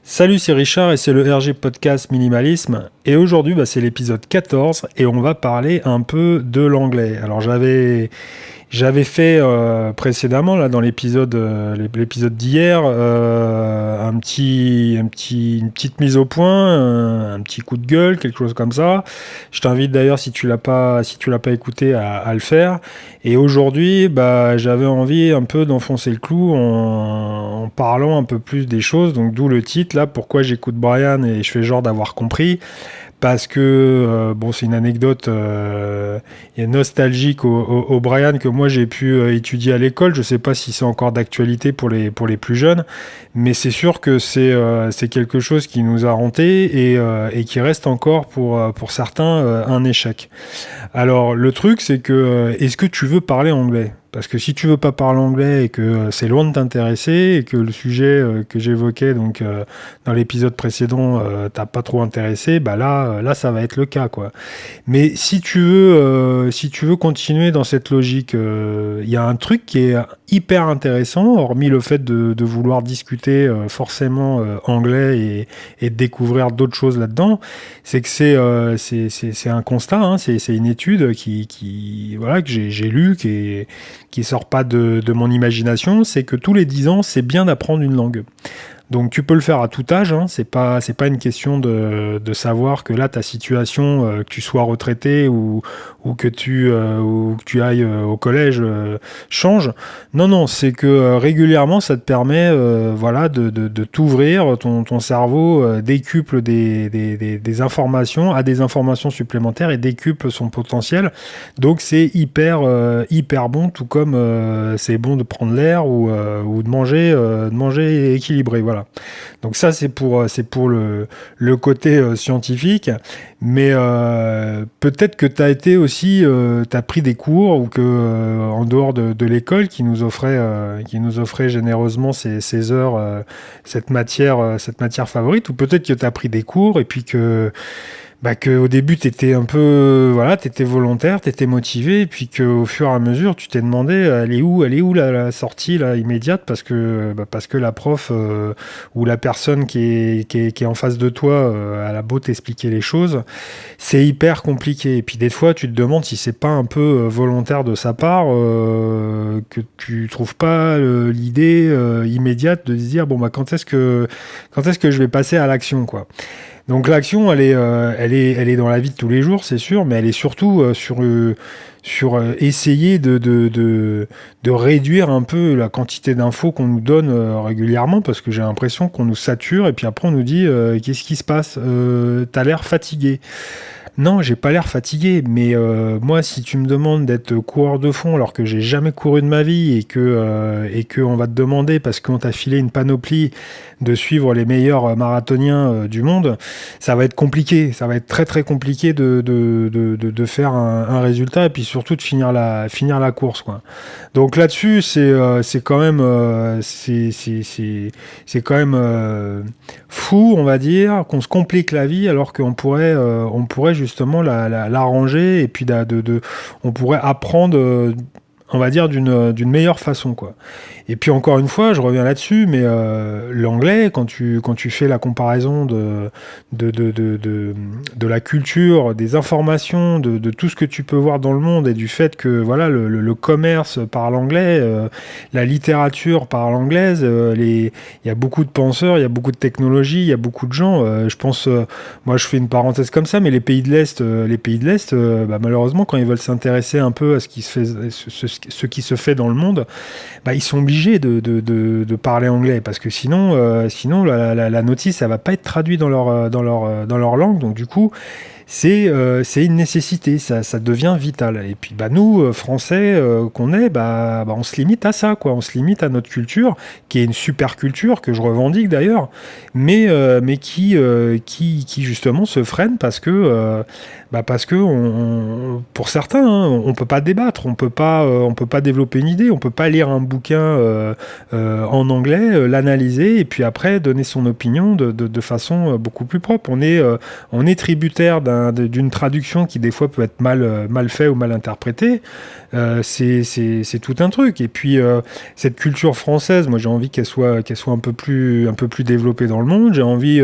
Salut, c'est Richard et c'est le RG Podcast Minimalisme. Et aujourd'hui, c'est l'épisode 14 et on va parler un peu de l'anglais. Alors j'avais fait précédemment là dans l'épisode d'hier une petite mise au point, un petit coup de gueule, quelque chose comme ça. Je t'invite d'ailleurs si tu l'as pas écouté à le faire. Et aujourd'hui, j'avais envie un peu d'enfoncer le clou en parlant un peu plus des choses. Donc d'où le titre là, pourquoi j'écoute Brian et je fais genre d'avoir compris. Parce que, c'est une anecdote nostalgique au Brian que moi j'ai pu étudier à l'école. Je sais pas si c'est encore d'actualité pour les plus jeunes, mais c'est sûr que c'est quelque chose qui nous a hanté et qui reste encore pour certains un échec. Alors, le truc, c'est que, est-ce que tu veux parler anglais? Parce que si tu veux pas parler anglais et que c'est loin de t'intéresser et que le sujet que j'évoquais donc dans l'épisode précédent t'a pas trop intéressé, là ça va être le cas quoi. Mais si tu veux continuer dans cette logique, il y a un truc qui est hyper intéressant, hormis le fait de vouloir discuter forcément anglais et de découvrir d'autres choses là-dedans, c'est que c'est un constat, hein, c'est une étude voilà, que j'ai lu, qui sort pas de mon imagination, c'est que tous les 10 ans, c'est bien d'apprendre une langue. Donc tu peux le faire à tout âge, hein. C'est pas une question de savoir que là ta situation, que tu sois retraité ou que tu ailles au collège, change. Non, non, c'est que régulièrement ça te permet voilà, de t'ouvrir, ton cerveau décuple des informations, à des informations supplémentaires et décuple son potentiel. Donc c'est hyper bon, tout comme c'est bon de prendre l'air ou de manger équilibré. Voilà. Donc ça c'est pour le côté scientifique, mais peut-être que tu as été aussi, tu as pris des cours ou que en dehors de l'école qui nous offrait généreusement ces heures, cette matière favorite, ou peut-être que tu as pris des cours et puis que au début t'étais un peu voilà, t'étais volontaire, t'étais motivé, et puis qu'au fur et à mesure tu t'es demandé elle est où la sortie là immédiate, parce que la prof ou la personne qui est en face de toi a la beau t'expliquer les choses, c'est hyper compliqué. Et puis des fois tu te demandes si c'est pas un peu volontaire de sa part, que tu trouves pas l'idée immédiate de se dire quand est-ce que je vais passer à l'action quoi. Donc l'action, elle est dans la vie de tous les jours, c'est sûr, mais elle est surtout sur essayer de réduire un peu la quantité d'infos qu'on nous donne régulièrement, parce que j'ai l'impression qu'on nous sature, et puis après on nous dit qu'est-ce qui se passe, t'as l'air fatigué. Non, j'ai pas l'air fatigué, mais moi, si tu me demandes d'être coureur de fond alors que j'ai jamais couru de ma vie et que on va te demander parce qu'on t'a filé une panoplie de suivre les meilleurs marathoniens du monde, ça va être compliqué, ça va être très très compliqué de faire un résultat et puis surtout de finir la course quoi. Donc là-dessus, c'est quand même c'est quand même fou, on va dire, qu'on se complique la vie alors qu'on pourrait justement l'arranger et puis on pourrait apprendre, on va dire, d'une meilleure façon, quoi. Et puis encore une fois, je reviens là-dessus, mais l'anglais, quand tu fais la comparaison de la culture, des informations, de tout ce que tu peux voir dans le monde et du fait que voilà, le commerce parle anglais, la littérature parle anglaise, il y a beaucoup de penseurs, il y a beaucoup de technologies, il y a beaucoup de gens. Je pense, moi je fais une parenthèse comme ça, mais les pays de l'Est, malheureusement, quand ils veulent s'intéresser un peu à ce qui se fait dans le monde, ils sont obligés de parler anglais parce que sinon la notice elle va pas être traduite dans leur langue, donc du coup c'est une nécessité, ça devient vital. Et puis nous, Français qu'on est, on se limite à ça, quoi. On se limite à notre culture, qui est une super culture que je revendique d'ailleurs, mais qui justement se freine parce que pour certains, hein, on peut pas débattre, on peut pas développer une idée, on peut pas lire un bouquin en anglais, l'analyser et puis après donner son opinion de façon beaucoup plus propre. On est tributaire d'une traduction qui des fois peut être mal fait ou mal interprétée, c'est tout un truc. Et puis cette culture française, moi j'ai envie qu'elle soit un peu plus développée dans le monde. J'ai envie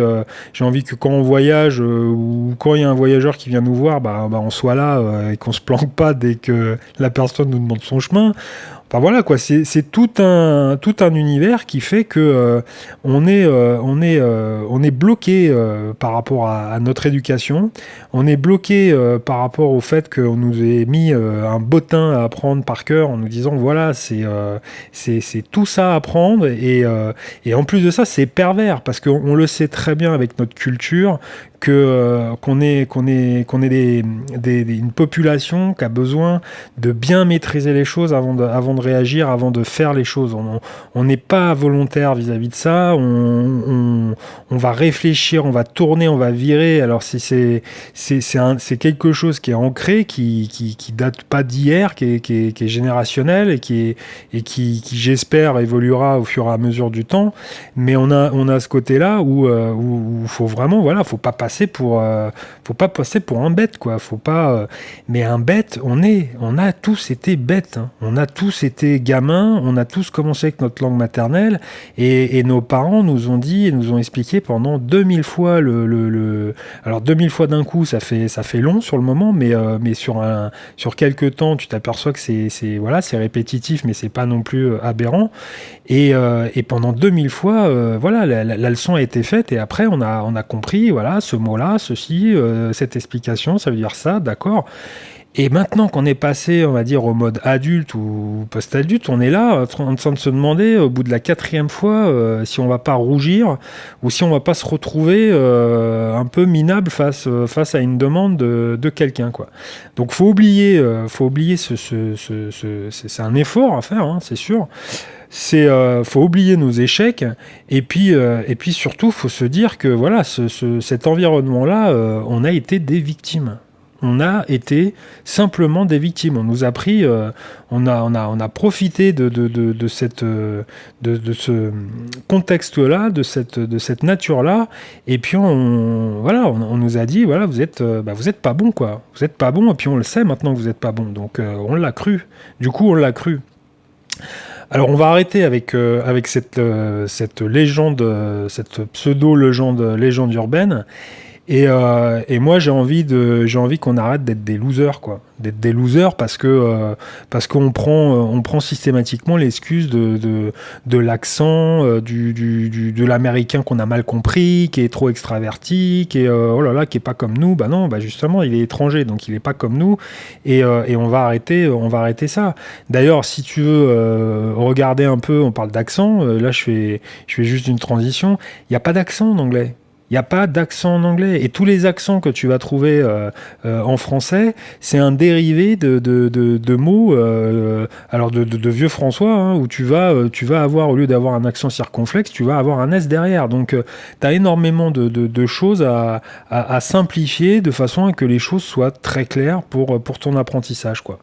que quand on voyage ou quand il y a un voyageur qui vient nous voir, on soit là et qu'on se planque pas dès que la personne nous demande son chemin. Enfin voilà quoi, c'est tout un univers qui fait que on est bloqué par rapport à notre éducation. On est bloqué par rapport au fait qu'on nous ait mis un bottin à apprendre par cœur en nous disant voilà c'est tout ça à apprendre et en plus de ça c'est pervers parce qu'on le sait très bien avec notre culture qu'on est une population qui a besoin de bien maîtriser les choses avant de réagir, avant de faire les choses. On n'est pas volontaire vis-à-vis de ça. On va réfléchir, on va tourner, on va virer. Alors si c'est quelque chose qui est ancré, qui date pas d'hier, qui est générationnel et qui j'espère évoluera au fur et à mesure du temps. Mais on a ce côté-là où faut vraiment faut pas passer pour un bête quoi, faut pas mais un bête, on a tous été bêtes hein. On a tous été gamins, on a tous commencé avec notre langue maternelle et nos parents nous ont dit et nous ont expliqué pendant 2000 fois alors 2000 fois d'un coup, ça fait long sur le moment mais sur quelques temps, tu t'aperçois que c'est répétitif mais c'est pas non plus aberrant et pendant 2000 fois la leçon a été faite et après on a compris ce mot-là, ceci, cette explication, ça veut dire ça, d'accord. Et maintenant qu'on est passé, on va dire, au mode adulte ou post-adulte, on est là en train de se demander, au bout de la 4e fois, si on va pas rougir ou si on va pas se retrouver un peu minable face à une demande de quelqu'un, quoi. Donc faut oublier c'est un effort à faire, hein, c'est sûr. Faut oublier nos échecs et puis surtout faut se dire que cet environnement-là, on a été des victimes. On a été simplement des victimes. On nous a pris, on a profité de ce contexte-là, de cette nature-là, et puis on nous a dit vous êtes pas bon quoi, vous êtes pas bon, et puis on le sait maintenant que vous êtes pas bon, donc on l'a cru. Du coup on l'a cru. Alors on va arrêter avec cette légende, cette légende urbaine. Et moi j'ai envie qu'on arrête d'être des losers quoi, d'être des losers parce qu'on prend systématiquement l'excuse de l'accent de l'américain qu'on a mal compris, qui est trop extraverti, qui est qui est pas comme nous. Non, justement il est étranger donc il est pas comme nous et on va arrêter ça. D'ailleurs si tu veux regarder un peu, on parle d'accent, là je fais juste une transition, il y a pas d'accent en anglais. Il n'y a pas d'accent en anglais. Et tous les accents que tu vas trouver en français, c'est un dérivé de mots, alors de vieux François, hein, où tu vas avoir, au lieu d'avoir un accent circonflexe, tu vas avoir un S derrière. Donc, tu as énormément de choses à simplifier de façon à que les choses soient très claires pour ton apprentissage, quoi.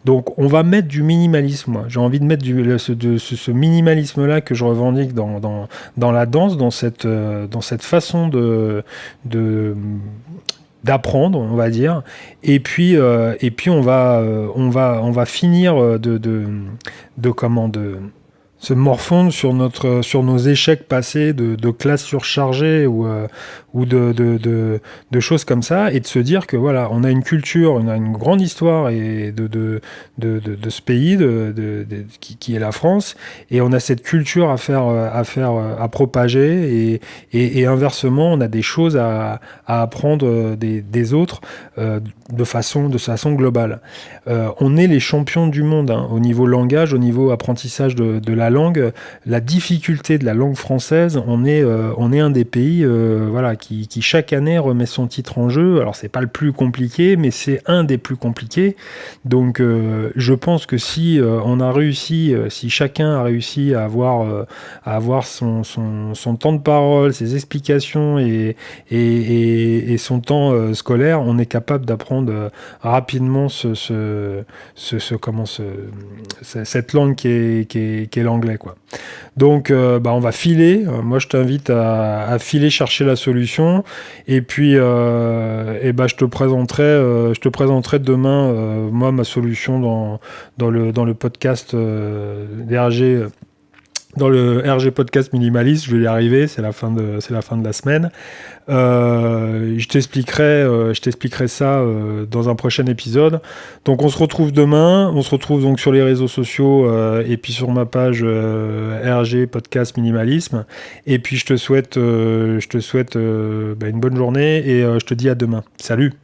Donc, on va mettre du minimalisme. Moi. J'ai envie de mettre ce minimalisme-là que je revendique dans la danse, dans cette façon d'apprendre, on va dire, et puis on va finir de se morfondre sur nos échecs passés de classes surchargées ou de choses comme ça, et de se dire que on a une culture, on a une grande histoire et de ce pays qui est la France, et on a cette culture à propager, et inversement on a des choses à apprendre des autres de façon globale. On est les champions du monde hein, au niveau langage, au niveau apprentissage de la langue, la difficulté de la langue française, on est un des pays qui chaque année remet son titre en jeu. Alors c'est pas le plus compliqué, mais c'est un des plus compliqués. Donc je pense que si si chacun a réussi à avoir son temps de parole, ses explications et son temps scolaire, on est capable d'apprendre rapidement cette langue qui est l'anglais. anglais, quoi. Donc, on va filer. Moi, je t'invite à filer chercher la solution. Et puis, je te présenterai demain, moi, ma solution dans le podcast des RG. Dans le RG Podcast Minimaliste, je vais y arriver, c'est la fin de la semaine. Je t'expliquerai ça dans un prochain épisode. Donc on se retrouve demain, on se retrouve donc sur les réseaux sociaux et puis sur ma page RG Podcast Minimalisme. Et puis je te souhaite une bonne journée et je te dis à demain. Salut!